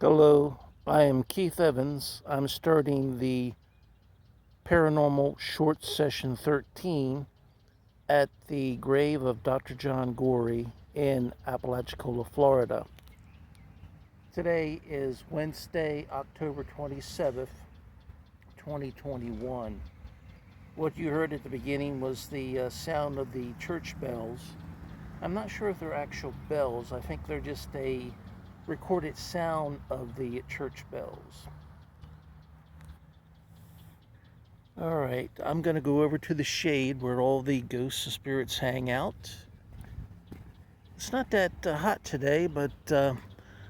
Hello, I am Keith Evans. I'm starting the Paranormal Short Session 13 at the grave of Dr. John Gorrie in Apalachicola, Florida. Today is Wednesday, October 27th, 2021. What you heard at the beginning was the sound of the church bells. I'm not sure if they're actual bells. I think they're just a recorded sound of the church bells. All right, I'm going to go over to the shade where all the ghosts and spirits hang out. It's not that hot today, but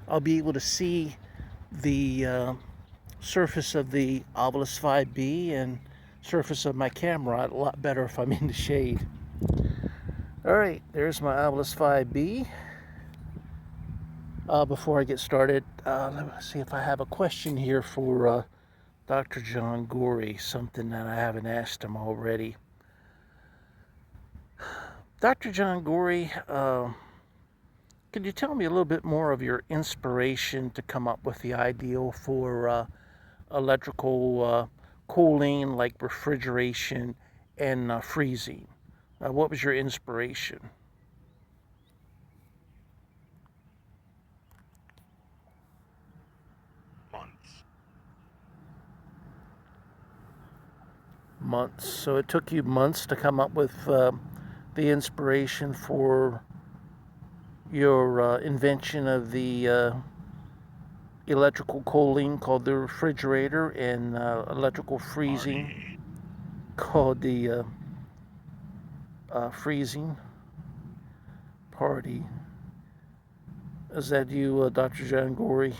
I'll be able to see the surface of the obelisk 5B and surface of my camera a lot better if I'm in the shade. All right, there's my obelisk 5B. Before I get started, let me see if I have a question here for Dr. John Gorrie, something that I haven't asked him already. Dr. John Gorrie, could you tell me a little bit more of your inspiration to come up with the ideal for electrical cooling, like refrigeration and freezing? What was your inspiration? Months. So it took you months to come up with the inspiration for your invention of the electrical cooling called the refrigerator and electrical freezing called the freezing party. Is that you, Dr. John Gorrie?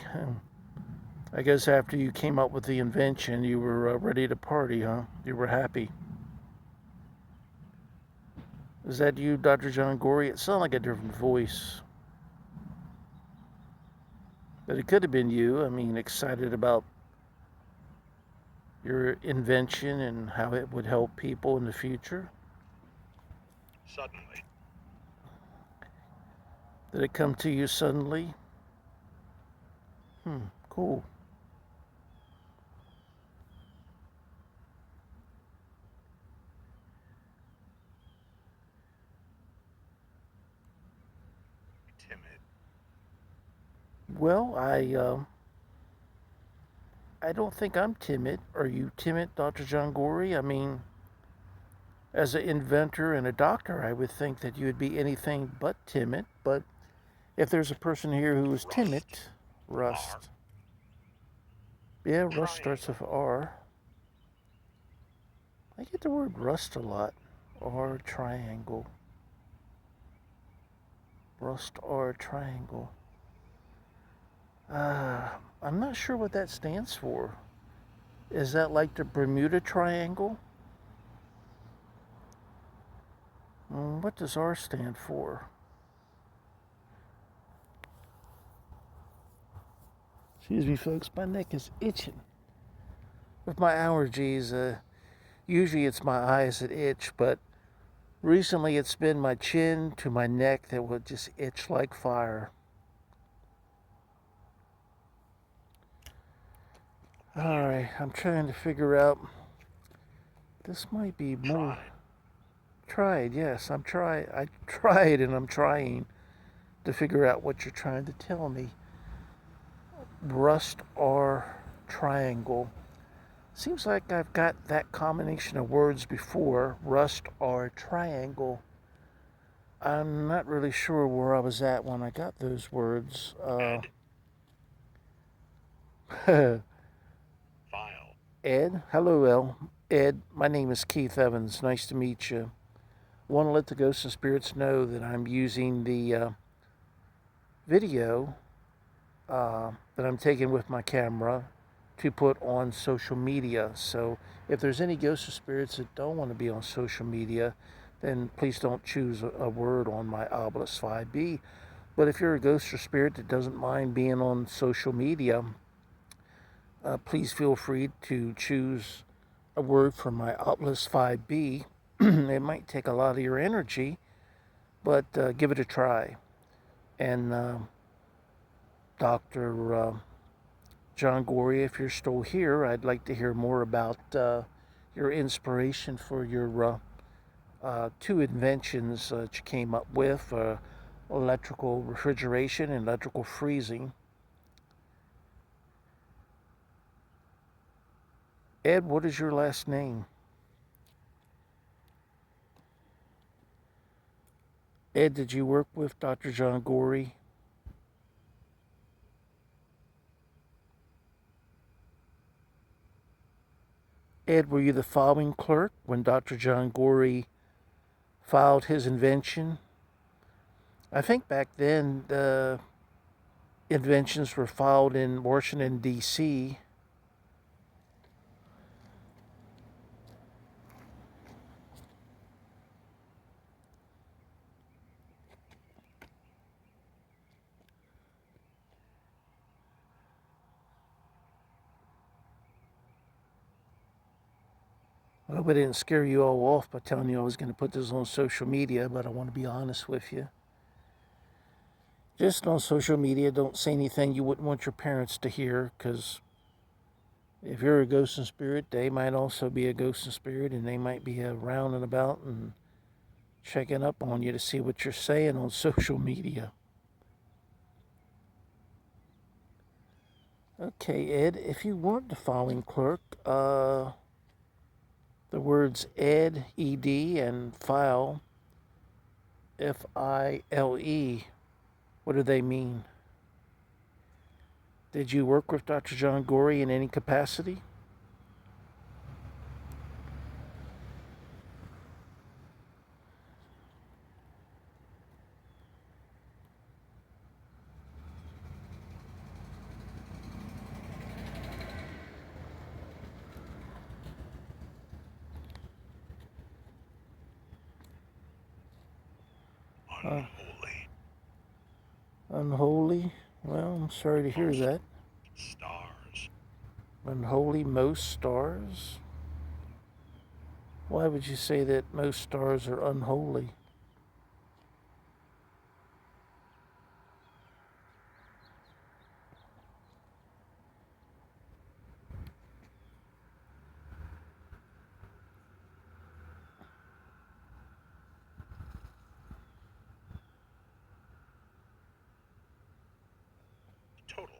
I guess after you came up with the invention, you were ready to party, huh? You were happy. Is that you, Dr. John Gorrie? It sounded like a different voice. But it could have been you. I mean, excited about your invention and how it would help people in the future. Suddenly. Did it come to you suddenly? Cool. Timid. Well, I don't think I'm timid. Are you timid, Dr. John Gorrie? I mean, as an inventor and a doctor, I would think that you would be anything but timid. But if there's a person here who is timid, Rust. Yeah, Rust starts with R. I get the word rust a lot. R triangle. Rust R triangle. I'm not sure what that stands for. Is that like the Bermuda Triangle? What does R stand for? Excuse me, folks, my neck is itching. With my allergies, usually it's my eyes that itch, but recently it's been my chin to my neck that would just itch like fire. Alright, I'm trying to figure out. This might be more. Tried, yes, I tried and I'm trying to figure out what you're trying to tell me. Rust R triangle. Seems like I've got that combination of words before. Rust R triangle. I'm not really sure where I was at when I got those words. File. Ed? Hello, Ed. My name is Keith Evans. Nice to meet you. Want to let the ghosts and spirits know that I'm using the video that I'm taking with my camera to put on social media. So if there's any ghosts or spirits that don't want to be on social media, then please don't choose a word on my obelisk 5B. But if you're a ghost or spirit that doesn't mind being on social media, please feel free to choose a word for my obelisk 5B. It might take a lot of your energy, but give it a try. And Dr. John Gorrie, if you're still here, I'd like to hear more about your inspiration for your two inventions that you came up with, electrical refrigeration and electrical freezing. Ed, what is your last name? Ed, did you work with Dr. John Gorrie? Ed, were you the filing clerk when Dr. John Gorrie filed his invention? I think back then the inventions were filed in Washington, D.C. I hope I didn't scare you all off by telling you I was going to put this on social media, but I want to be honest with you. Just on social media, don't say anything you wouldn't want your parents to hear, because if you're a ghost and spirit, they might also be a ghost and spirit, and they might be around and about and checking up on you to see what you're saying on social media. Okay, Ed, if you weren't the filing clerk, the words Ed, E-D, and file, F-I-L-E, what do they mean? Did you work with Dr. John Gorrie in any capacity? Unholy. Unholy? Well, I'm sorry to hear Most that. stars. Unholy most stars? Why would you say that most stars are unholy? Total.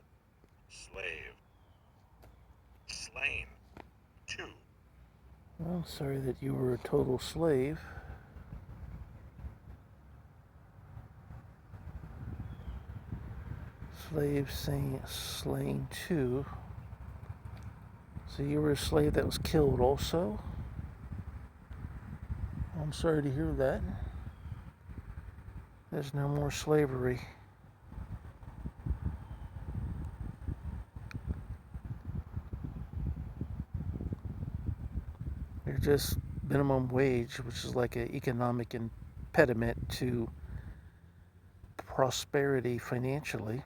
Slave. Slain. 2. Well, sorry that you were a total slave. Slave slain too. So you were a slave that was killed also? I'm sorry to hear that. There's no more slavery. There's just minimum wage, which is like an economic impediment to prosperity financially.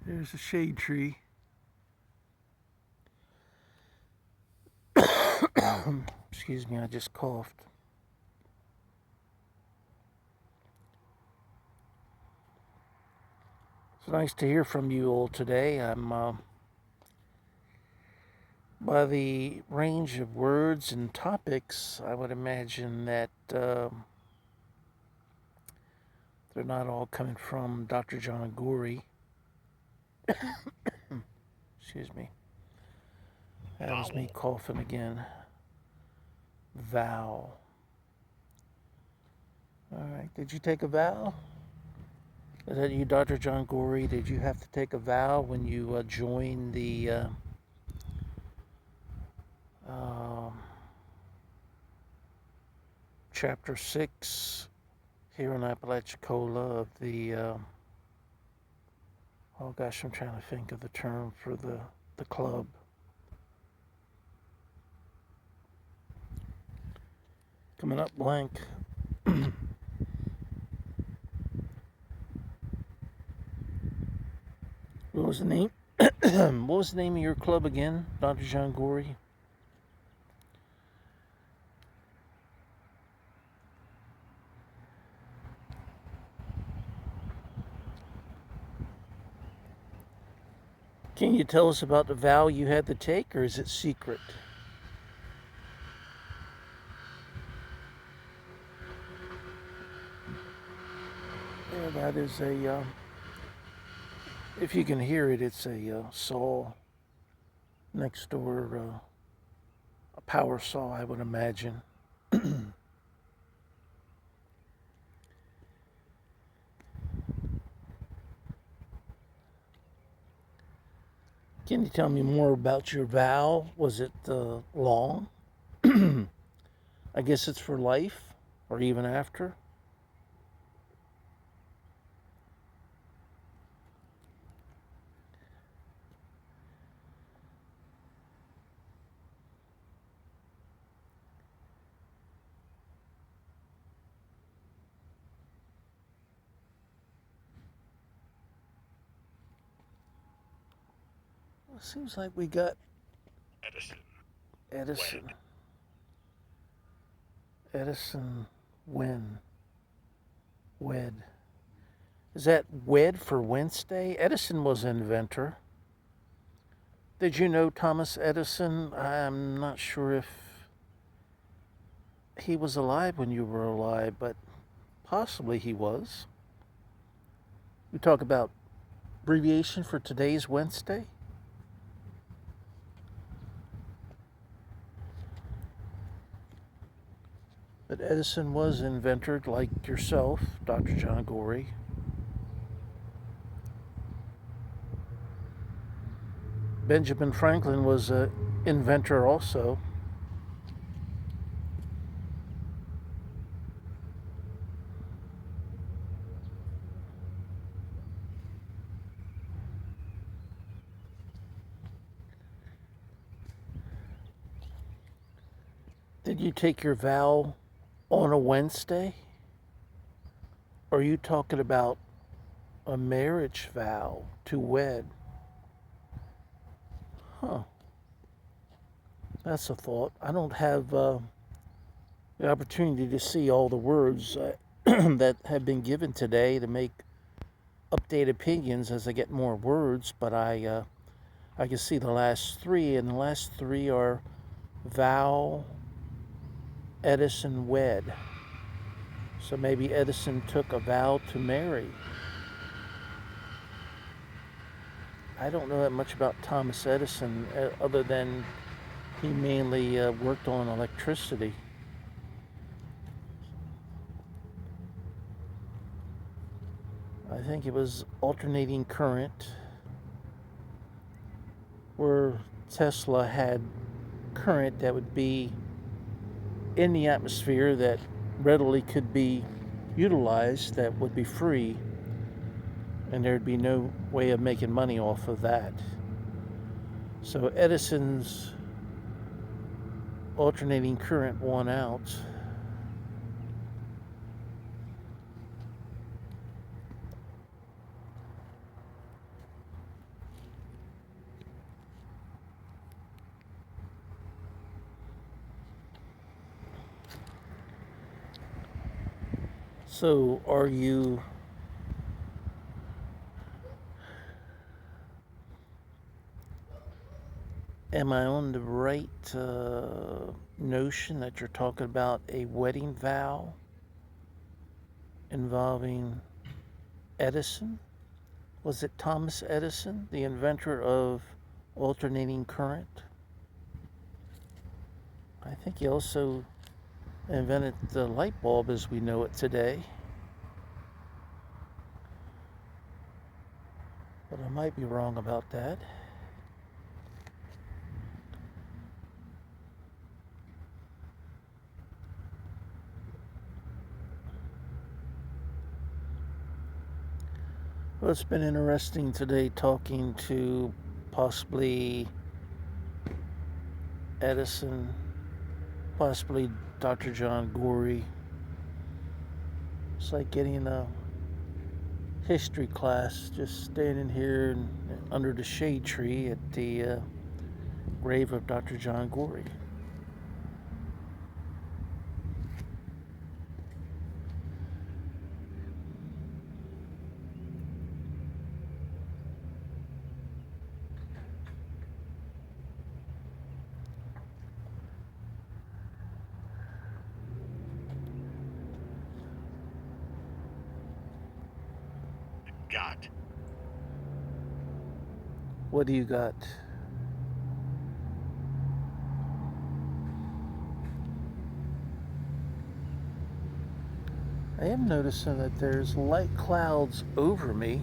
There's a shade tree. Excuse me, I just coughed. It's nice to hear from you all today. By the range of words and topics, I would imagine that they're not all coming from Dr. John Gorrie. Excuse me. That was me coughing again. Vow. All right. Did you take a vow? Is that you, Dr. John Gorrie? Did you have to take a vow when you joined the Chapter 6 here in Apalachicola of the, oh gosh, I'm trying to think of the term for the club. Coming up blank. What was the name? What was the name of your club again, Dr. John Gorrie? Can you tell us about the vow you had to take, or is it secret? Yeah, that is if you can hear it, it's a saw next door, a power saw, I would imagine. Can you tell me more about your vow? Was it long? I guess it's for life, or even after. It seems like we got Edison. Edison. Wed. Edison when? Wed. Is that wed for Wednesday? Edison was an inventor. Did you know Thomas Edison? I'm not sure if he was alive when you were alive, but possibly he was. We talk about abbreviation for today's Wednesday. But Edison was an inventor like yourself, Dr. John Gorrie. Benjamin Franklin was an inventor also. Did you take your vow on a Wednesday? Or are you talking about a marriage vow to wed? Huh. That's a thought. I don't have the opportunity to see all the words that have been given today to make update opinions as I get more words, but I can see the last three, and the last three are vow, Edison, wed. So maybe Edison took a vow to marry. I don't know that much about Thomas Edison other than he mainly worked on electricity. I think it was alternating current, where Tesla had current that would be in the atmosphere that readily could be utilized, that would be free, and there'd be no way of making money off of that. So Edison's alternating current won out. So am I on the right notion that you're talking about a wedding vow involving Edison? Was it Thomas Edison, the inventor of alternating current? I think he also invented the light bulb as we know it today. But I might be wrong about that. Well, it's been interesting today talking to possibly Edison, possibly Dr. John Gorrie. It's like getting a history class, just standing here under the shade tree at the grave of Dr. John Gorrie. got? What do you got? I am noticing that there's light clouds over me,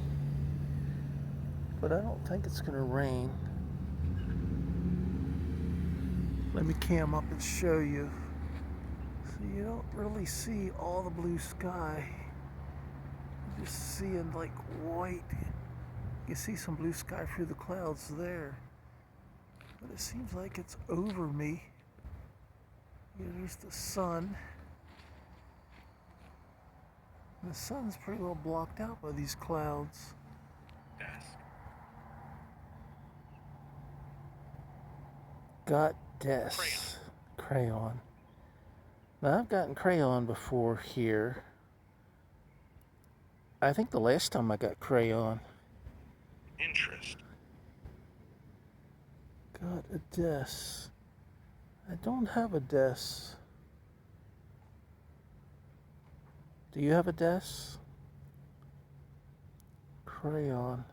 but I don't think it's going to rain. Let me cam up and show you. So you don't really see all the blue sky. You're just seeing like white. You see some blue sky through the clouds there. But it seems like it's over me. There's the sun. And the sun's pretty well blocked out by these clouds. Desk. Got des. Crayon. Now I've gotten crayon before here. I think the last time I got crayon. Interest. Got a des. I don't have a des. Do you have a des? Crayon.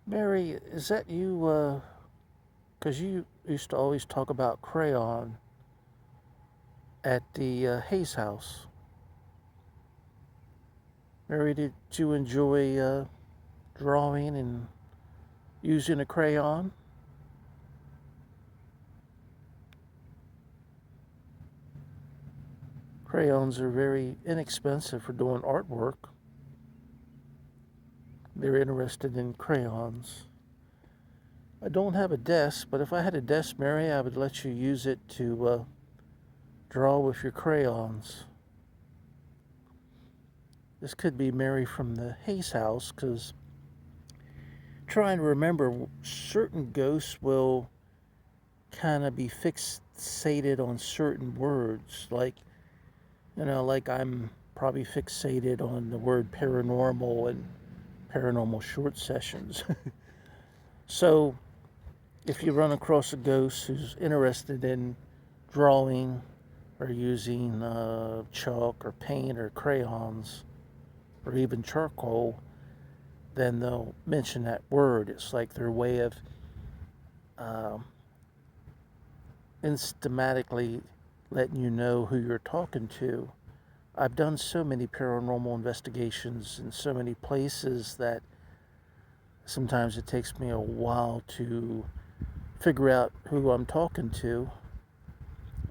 Mary, is that you? Because you used to always talk about crayon at the Hayes house. Mary, did you enjoy drawing and using a crayon? Crayons are very inexpensive for doing artwork. They're interested in crayons. I don't have a desk, but if I had a desk, Mary, I would let you use it to draw with your crayons. This could be Mary from the Hayes house, because trying to remember, certain ghosts will kind of be fixated on certain words, like, like I'm probably fixated on the word paranormal and paranormal short sessions. So if you run across a ghost who's interested in drawing or using chalk or paint or crayons or even charcoal, then they'll mention that word. It's like their way of systematically letting you know who you're talking to. I've done so many paranormal investigations in so many places that sometimes it takes me a while to figure out who I'm talking to.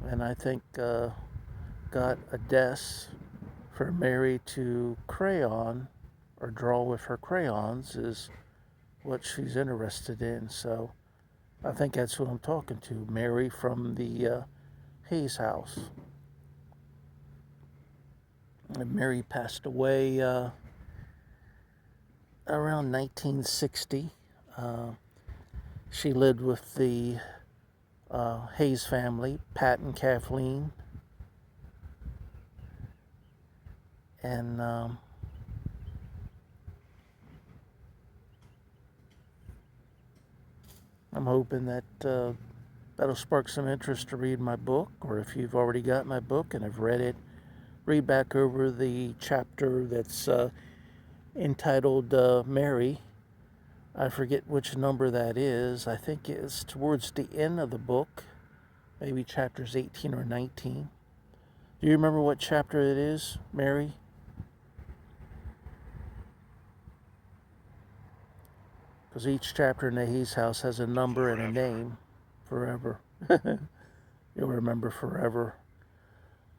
And I think got a desk for Mary to crayon or draw with her crayons is what she's interested in. So I think that's who I'm talking to, Mary from the Hayes house. And Mary passed away around 1960. She lived with the Hayes family, Pat and Kathleen. And I'm hoping that that'll spark some interest to read my book, or if you've already got my book and have read it, read back over the chapter that's entitled Mary. I forget which number that is. I think it's towards the end of the book, maybe chapters 18 or 19. Do you remember what chapter it is, Mary? Because each chapter in the Hayes house has a number and a name. Forever. You'll remember forever.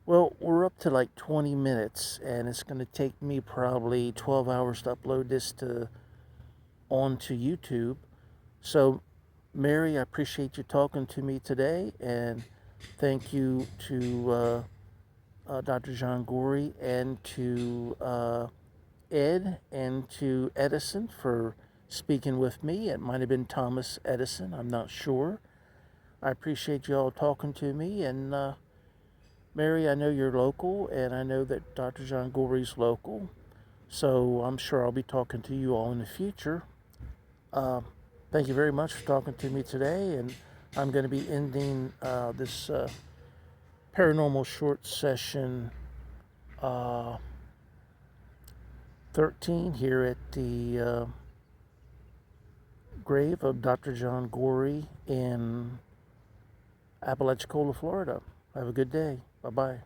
Well, we're up to like 20 minutes, and it's going to take me probably 12 hours to upload this onto YouTube. So, Mary, I appreciate you talking to me today, and thank you to Dr. John Gorrie and to Ed and to Edison for speaking with me. It might have been Thomas Edison, I'm not sure. I appreciate you all talking to me, and Mary, I know you're local, and I know that Dr. John Gorrie's local, so I'm sure I'll be talking to you all in the future. Thank you very much for talking to me today, and I'm going to be ending this paranormal short session 13 here at the grave of Dr. John Gorrie in Apalachicola, Florida. Have a good day. Bye-bye.